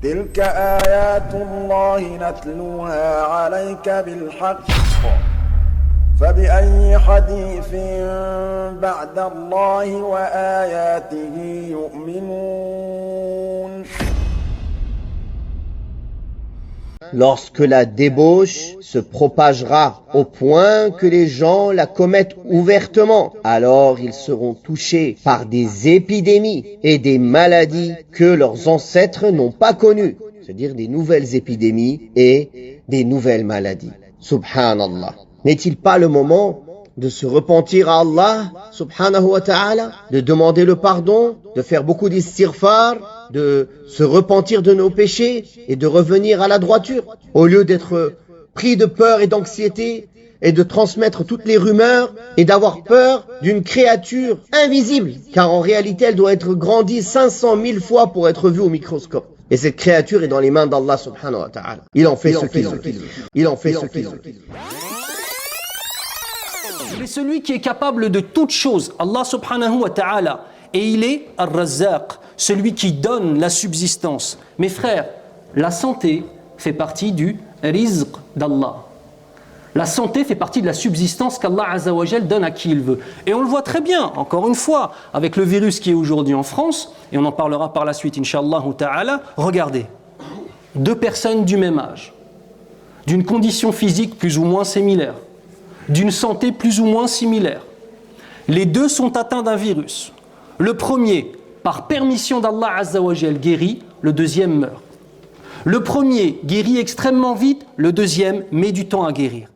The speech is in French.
تلك آيات الله نتلوها عليك بالحق فبأي حديث بعد الله وآياته يؤمنون. Lorsque la débauche se propagera au point que les gens la commettent ouvertement, alors ils seront touchés par des épidémies et des maladies que leurs ancêtres n'ont pas connues, c'est-à-dire des nouvelles épidémies et des nouvelles maladies. Subhanallah. N'est-il pas le moment de se repentir à Allah, subhanahu wa ta'ala, de demander le pardon, de faire beaucoup d'istighfar, de se repentir de nos péchés et de revenir à la droiture, au lieu d'être pris de peur et d'anxiété et de transmettre toutes les rumeurs et d'avoir peur d'une créature invisible, car en réalité elle doit être grandie 500 000 fois pour être vue au microscope. Et cette créature est dans les mains d'Allah subhanahu wa ta'ala. Il en fait ce qu'il veut. Il en fait ce qu'il veut. Il est celui qui est capable de toutes choses, Allah subhanahu wa ta'ala. Et il est Ar-Razzaq, celui qui donne la subsistance. Mes frères, la santé fait partie du rizq d'Allah. La santé fait partie de la subsistance qu'Allah Azza wa Jal donne à qui il veut. Et on le voit très bien, encore une fois, avec le virus qui est aujourd'hui en France, et on en parlera par la suite, Inch'Allah ta'ala. Regardez, 2 personnes du même âge, d'une condition physique plus ou moins similaire, d'une santé plus ou moins similaire. Les 2 sont atteints d'un virus. Le premier, par permission d'Allah Azza wa Jal, guérit, le deuxième meurt. Le premier guérit extrêmement vite, le deuxième met du temps à guérir.